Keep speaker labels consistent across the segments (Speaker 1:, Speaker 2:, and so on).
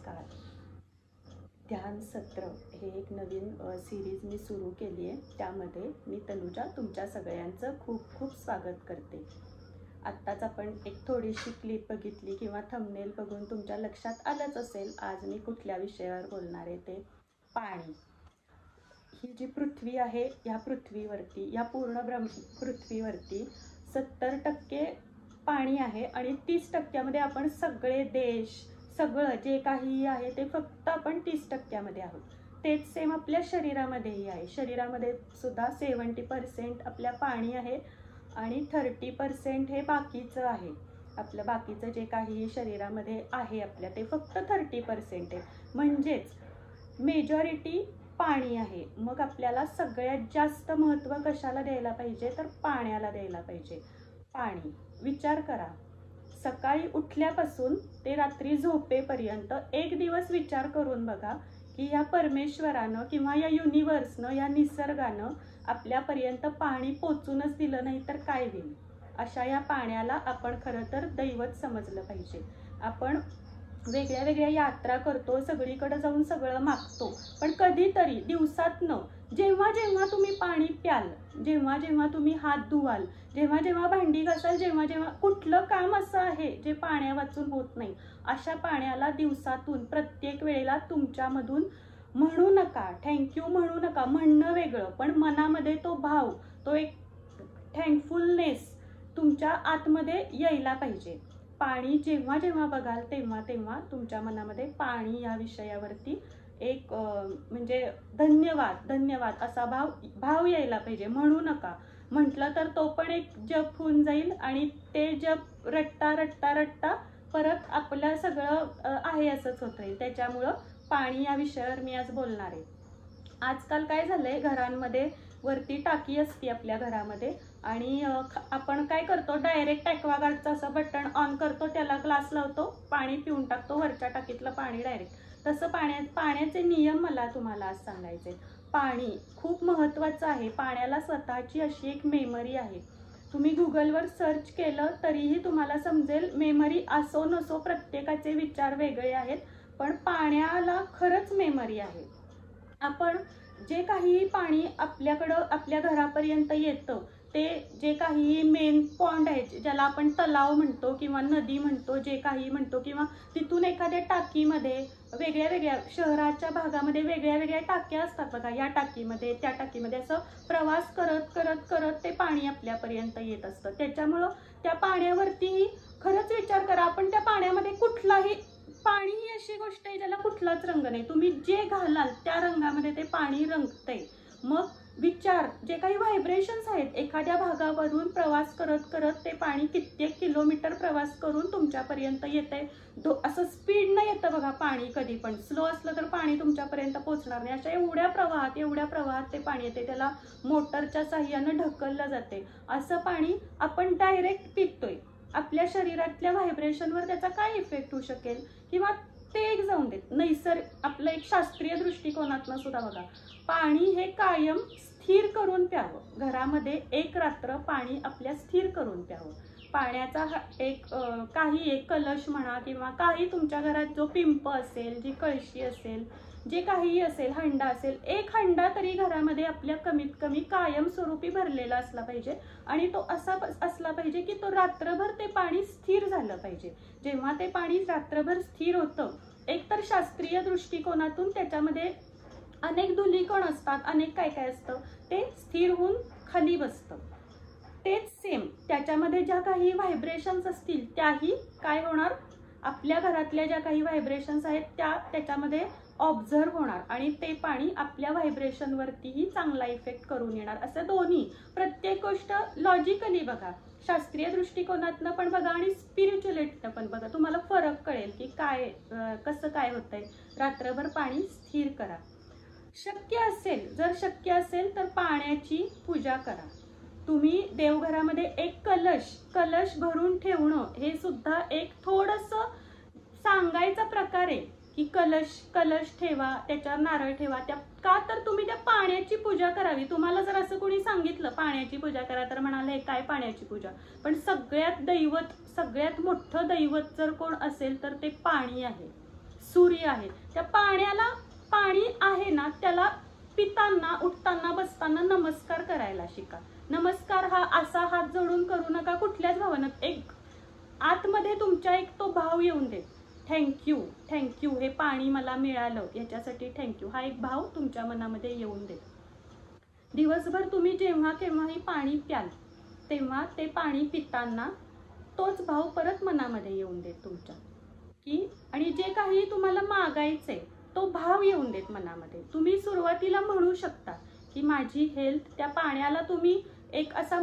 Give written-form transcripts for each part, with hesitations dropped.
Speaker 1: नमस्कार. ध्यान सत्र हे एक नवीन सिरीज मी सुरू केली आहे. त्यामध्ये मी तनुजा तुमच्या सगळ्यांचं खूप खूप स्वागत करते. आत्ताच आपण एक थोडीशी क्लिप बघितली किंवा थंबनेल बघून तुमच्या लक्षात आलंच असेल आज मी कुठल्या विषयावर बोलणार आहे. ते पाणी. ही जी पृथ्वी आहे, या पृथ्वीवरती, या पूर्ण पृथ्वीवरती 70% पाणी आहे आणि 30% आपण सगळे देश, सगळं जे काही आहे ते फक्त आपण 30% आहोत. तेच सेम आपल्या शरीरामध्येही आहे. शरीरामध्ये सुद्धा 70% आपल्या पाणी आहे आणि 30% हे बाकीचं आहे. आपलं बाकीचं जे काही शरीरामध्ये आहे आपल्या, ते फक्त 30% आहे. म्हणजेच मेजॉरिटी पाणी आहे. मग आपल्याला सगळ्यात जास्त महत्त्व कशाला द्यायला पाहिजे, तर पाण्याला द्यायला पाहिजे. पाणी. विचार करा, सकाळी उठल्यापासून ते रात्री झोपेपर्यंत एक दिवस विचार करून बघा की या परमेश्वरानं किंवा या युनिवर्सनं, या निसर्गानं आपल्यापर्यंत पाणी पोचूनच दिलं नाही तर काय होईल. अशा या पाण्याला आपण खरं तर दैवत समजलं पाहिजे. आपण वेगळ्या वेगळ्या यात्रा करतो, सगळीकडे जाऊन सगळं मागतो, पण कधीतरी दिवसातनं जेव्हा जेव्हा तुम्ही पाणी प्याल, जेव्हा जेव्हा तुम्ही हात धुवाल, जेव्हा जेव्हा भांडी घासाल, जेव्हा जेव्हा कुठलं काम असं आहे जे पाण्या वाचून होत नाही, अशा पाण्याला दिवसातून प्रत्येक वेळेला तुमच्यामधून म्हणू नका, थँक्यू म्हणू नका. म्हणणं वेगळं, पण मनामध्ये तो भाव, तो एक थँकफुलनेस तुमच्या आतमध्ये यायला पाहिजे. पाणी जेव्हा जेव्हा बघाल तेव्हा तेव्हा तुमच्या मनामध्ये पाणी या विषयावरती एक म्हणजे धन्यवाद धन्यवाद असा भाव यायला पाहिजे. म्हणू नका. म्हटलं तर तो पण एक जप होऊन जाईल आणि ते जप रट्टा रट्टा रट्टा परत आपलं सगळं आहे असंच होत राहील. त्याच्यामुळं पाणी या विषयावर मी आज बोलणार आहे. आजकाल काय झालंय, घरांमध्ये वरती टाकी असते आपल्या घरामध्ये आणि आपण काय करतो, डायरेक्ट ॲक्वागार्डचं असं बटन ऑन करतो, त्याला ग्लास लावतो, पाणी पिऊन टाकतो, वरच्या टाकीतलं पाणी डायरेक्ट. तसं पाण्याचे नियम मला तुम्हाला आज सांगायचे. पाणी खूप महत्त्वाचं आहे. पाण्याला स्वतःची अशी एक मेमरी आहे. तुम्ही गुगलवर सर्च केलं तरीही तुम्हाला समजेल. मेमरी असो नसो, प्रत्येकाचे विचार वेगळे आहेत, पण पाण्याला खरंच मेमरी आहे. आपण जे काही पाणी आपल्याकडं आपल्या घरापर्यंत येतं, ते जे काही मेन पॉन्ड आहे, ज्याला आपण तलाव म्हणतो किंवा नदी म्हणतो, जे काही म्हणतो, किंवा तिथून एखाद्या टाकीमध्ये वेगळ्या वेगळ्या शहराच्या भागामध्ये वेगळ्या वेगळ्या टाक्या असतात बघा, या टाकीमध्ये त्या टाकीमध्ये असं प्रवास करत करत करत ते पाणी आपल्यापर्यंत येत असतं. त्याच्यामुळं त्या पाण्यावरती खरंच विचार करा, आपण त्या पाण्यामध्ये कुठलाही, पाणी ही अशी गोष्ट आहे ज्याला कुठलाच रंग नाही. तुम्ही जे घालाल त्या रंगामध्ये ते पाणी रंगतंय. मग विचार, जे काही व्हायब्रेशन्स आहेत, एखाद्या भागावरून प्रवास करत करत ते पाणी कित्येक किलोमीटर प्रवास करून तुमच्यापर्यंत येतंय. असं स्पीडनं येतं बघा पाणी. कधी पण स्लो असलं तर पाणी तुमच्यापर्यंत पोहोचणार नाही. अशा एवढ्या प्रवाहात ते पाणी येते, त्याला मोटरच्या साह्यानं ढकललं जाते. असं पाणी आपण डायरेक्ट पितोय. आपल्या शरीरातल्या व्हायब्रेशनवर त्याचा काय इफेक्ट होऊ शकेल, किंवा ते एक जाऊन देत. आपलं एक शास्त्रीय दृष्टिकोनातनं सुद्धा बघा, पाणी हे कायम स्थिर करून प्यावं. घरामध्ये एक रात्र पाणी आपल्या स्थिर करून प्यावं. पाण्याचा एक कलश म्हणा किंवा काही तुमच्या घरात जो पिंप असेल, जी कळशी असेल, जे काही असेल, हंडा असेल, एक हंडा तरी घरामध्ये आपल्या कमीत कमी कायमस्वरूपी भरलेला असला पाहिजे. आणि तो असा असला पाहिजे की तो रात्रभर ते पाणी स्थिर झालं पाहिजे. जेव्हा ते पाणी रात्रभर स्थिर होतं, एकतर शास्त्रीय दृष्टिकोनातून त्याच्यामध्ये अनेक धुलीकण असतात, अनेक काय काय असतं, ते स्थिर होऊन खाली बसतं. तेच सेम त्याच्यामध्ये ज्या काही व्हायब्रेशन्स असतील त्याही काय होणार, आपल्या घरातल्या ज्या काही व्हायब्रेशन्स आहेत त्याच्यामध्ये ऑब्झर्व होणार आणि ते पाणी आपल्या व्हायब्रेशनवरतीही चांगला इफेक्ट करून येणार. असं दोन्ही, प्रत्येक गोष्ट लॉजिकली बघा, शास्त्रीय दृष्टिकोनातनं पण बघा आणि स्पिरिच्युअलिटीनं पण बघा, तुम्हाला फरक कळेल की काय कसं काय होतंय. रात्रभर पाणी स्थिर करा. जर शक्य असेल तर पाण्याची पूजा करा. तुम्ही देवघरामध्ये एक कलश भरून ठेवणं हे सुद्धा एक थोडंसं सांगायचा प्रकार आहे की कलश ठेवा, त्याच्यावर नारळ ठेवा. का तर तुम्ही त्या पाण्याची पूजा करावी. तुम्हाला जर असं कोणी सांगितलं पाण्याची पूजा करा तर म्हणाले हे काय पाण्याची पूजा, पण सगळ्यात मोठं दैवत जर कोण असेल तर ते पाणी आहे. सूर्य आहे, त्या पाण्याला, पाणी आहे ना त्याला पिताना, उठताना, बसताना नमस्कार करायला शिका. नमस्कार हा असा हात जोडून करू नका कुठल्याच भावनेत, एक आतमध्ये तुमच्या एक तो भाव येऊन दे. थँक्यू, थँक्यू, हे पाणी मला मिळालं याच्यासाठी थँक्यू, हा एक भाव तुमच्या मनामध्ये येऊन दे. दिवसभर तुम्ही जेव्हा केव्हाही पाणी प्याल तेव्हा ते पाणी पिताना तोच भाव परत मनामध्ये येऊन देत तुमच्या, की आणि जे काही तुम्हाला मागायचंय तो भाव येऊन देत मनामध्ये. तुम्ही सुरुवातीला म्हणू शकता की माझी हेल्थ, त्या पाण्याला तुम्ही एक असा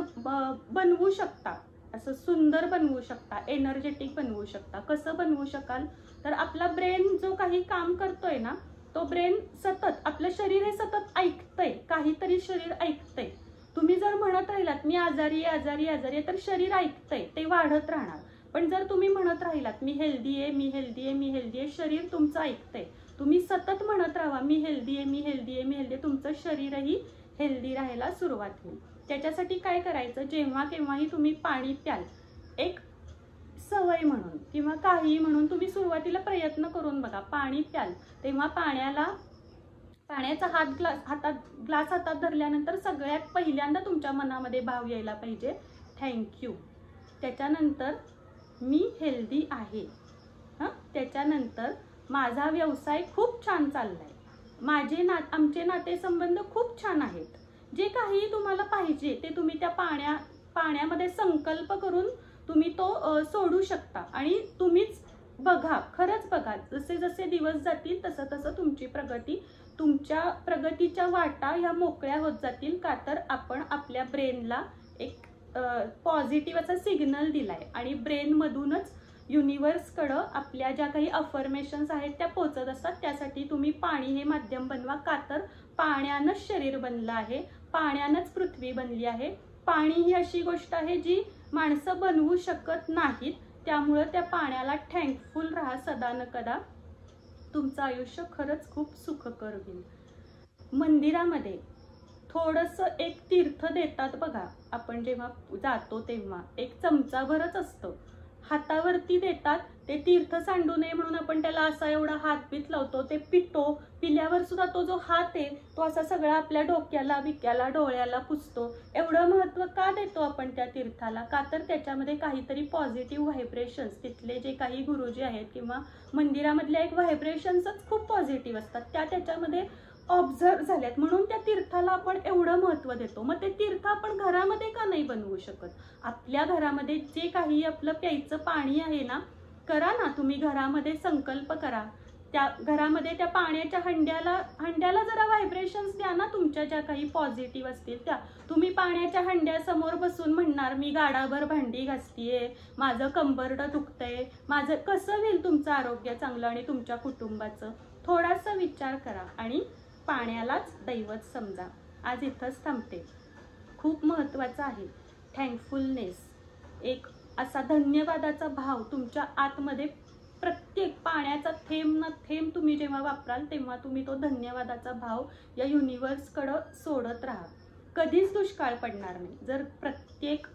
Speaker 1: बनवू शकता, असं सुंदर बनवू शकता, एनर्जेटिक बनवू शकता. कसं बनवू शकाल तर आपला ब्रेन जो काही काम करतोय ना, तो ब्रेन सतत, आपलं शरीर हे सतत ऐकतंय, काहीतरी शरीर ऐकतंय. तुम्ही जर म्हणत राहिलात मी आजारी आहे, आजारी आजारी आहे, तर शरीर ऐकतंय, ते वाढत राहणार. पण जर तुम्ही म्हणत राहिलात मी हेल्दी आहे, मी हेल्दी आहे, मी हेल्दी आहे, शरीर तुमचं ऐकतंय. तुम्ही सतत म्हणत राहा मी हेल्दी आहे, मी हेल्दी आहे, मी हेल्दी आहे, तुमचं शरीरही हेल्दी राहायला सुरुवात होईल. त्याच्यासाठी काय करायचं, जेव्हा केव्हाही तुम्ही पाणी प्याल, एक सवय म्हणून किंवा काही म्हणून तुम्ही सुरुवातीला प्रयत्न करून बघा. पाणी प्याल तेव्हा पाण्याचा ग्लास हातात धरल्यानंतर सगळ्यात पहिल्यांदा तुमच्या मनामध्ये भाव यायला पाहिजे थँक्यू. त्याच्यानंतर मी हेल्दी आहे, त्याच्यानंतर माझा व्यवसाय खूप छान चाललाय, आमचे नातेसंबंध खूप छान आहेत. जे काही तुम्हाला पाहिजे ते तुम्ही त्या पाण्यामध्ये संकल्प करून तुम्ही तो सोडू शकता. आणि तुम्हीच बघा, खरंच बघा, जसे जसे दिवस जातील तसं तसं तुमची प्रगती, तुमच्या प्रगतीच्या वाटा ह्या मोकळ्या होत जातील. का तर आपण आपल्या ब्रेनला एक पॉझिटिव्ह असा सिग्नल दिलाय आणि ब्रेन मधूनच युनिव्हर्सकडं आपल्या ज्या काही अफर्मेशन्स आहेत त्या पोहोचत असतात. त्यासाठी तुम्ही पाणी हे माध्यम बनवा. का तर पाण्यानंच शरीर बनलं आहे, पाण्यानंच पृथ्वी बनली आहे. पाणी ही अशी गोष्ट आहे जी माणसं बनवू शकत नाहीत. त्यामुळं त्या पाण्याला थँकफुल राहा सदा न कदा. तुमचं आयुष्य खरंच खूप सुखकर होईल. मंदिरामध्ये थोडंसं एक तीर्थ देतात बघा, आपण जेव्हा जातो तेव्हा एक चमचाभरच असतं, हातावरती देतात. ते तीर्थ सांडू नये म्हणून आपण त्याला असा एवढा हातबीत लावतो, ते पितो. पिल्यावर सुद्धा तो जो हात आहे तो असा सगळा आपल्या डोक्याला, बिक्याला, डोळ्याला पुसतो. एवढं महत्त्व का देतो आपण त्या तीर्थाला? का तर त्याच्यामध्ये काहीतरी पॉझिटिव्ह व्हायब्रेशन्स, तिथले जे काही गुरुजी आहेत किंवा मंदिरामधल्या एक व्हायब्रेशन्सच खूप पॉझिटिव्ह असतात, त्याच्यामध्ये ऑब्झर्व झाल्यात, म्हणून त्या तीर्थाला आपण एवढं महत्त्व देतो. मग ते तीर्थ आपण घरामध्ये का नाही बनवू शकत? आपल्या घरामध्ये जे काही आपलं प्यायचं पाणी आहे ना, करा ना तुम्ही घरामध्ये, संकल्प करा. त्या घरामध्ये त्या पाण्याच्या हंड्याला जरा व्हायब्रेशन्स द्या ना, तुमच्या ज्या काही पॉझिटिव्ह असतील त्या. तुम्ही पाण्याच्या हंड्यासमोर बसून म्हणणार मी गाडाभर भांडी घासतीये, माझं कंबरड दुखतंय, माझं कसं होईल तुमचं आरोग्य चांगलं आणि तुमच्या कुटुंबाचं? थोडासा विचार करा आणि पाण्यालाच दैवत समजा. आज इथंच थांबते. खूप महत्त्वाचं आहे थँकफुलनेस, एक असा धन्यवादाचा भाव तुमच्या आतमध्ये. प्रत्येक पाण्याचा थेंब ना थेंब तुम्ही जेव्हा वापराल तेव्हा तुम्ही तो धन्यवादाचा भाव या युनिव्हर्सकडं सोडत राहा. कधीच दुष्काळ पडणार नाही. जर प्रत्येक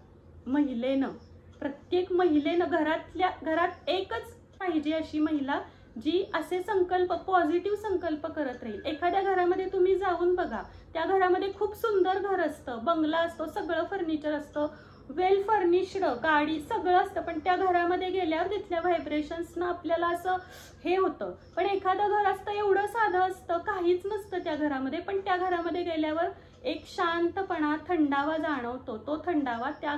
Speaker 1: महिलेनं घरात एकच पाहिजे अशी महिला जी असे संकल्प, पॉझिटिव्ह संकल्प करत राहील. एखाद्या घरामध्ये तुम्ही जाऊन बघा, त्या घरामध्ये खूप सुंदर घर असतं, बंगला असतो, सगळं फर्निचर असतं, वेल फर्निश्ड, गाडी सगळं असतं, पण त्या घरामध्ये गेल्यावर तिथल्या व्हायब्रेशन्सनं आपल्याला असं हे होतं. पण एखादं घर असतं एवढं साधं असतं, काहीच नसतं त्या घरामध्ये, पण त्या घरामध्ये गेल्यावर एक शांतपणा, थंडावा जाणवतो. तो थंडावा त्या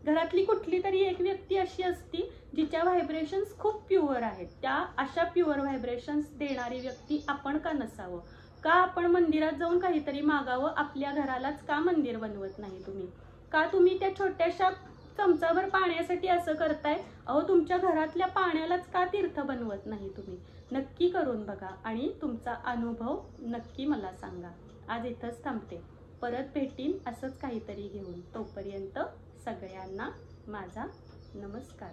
Speaker 1: घरातली कुठली तरी एक व्यक्ती अशी असती जिच्या व्हायब्रेशन्स खूप प्युअर आहेत. त्या अशा प्युअर व्हायब्रेशन्स देणारी व्यक्ती आपण का नसावं? का आपण मंदिरात जाऊन काहीतरी मागावं? आपल्या घरालाच का मंदिर बनवत नाही तुम्ही? का तुम्ही त्या छोट्याशा चमचाभर पाण्यासाठी असं करताय? अहो, तुमच्या घरातल्या पाण्यालाच का तीर्थ बनवत नाही तुम्ही? नक्की करून बघा आणि तुमचा अनुभव नक्की मला सांगा. आज इथंच थांबते. परत भेटीन असंच काहीतरी घेऊन. तोपर्यंत सगळ्यांना माझा नमस्कार.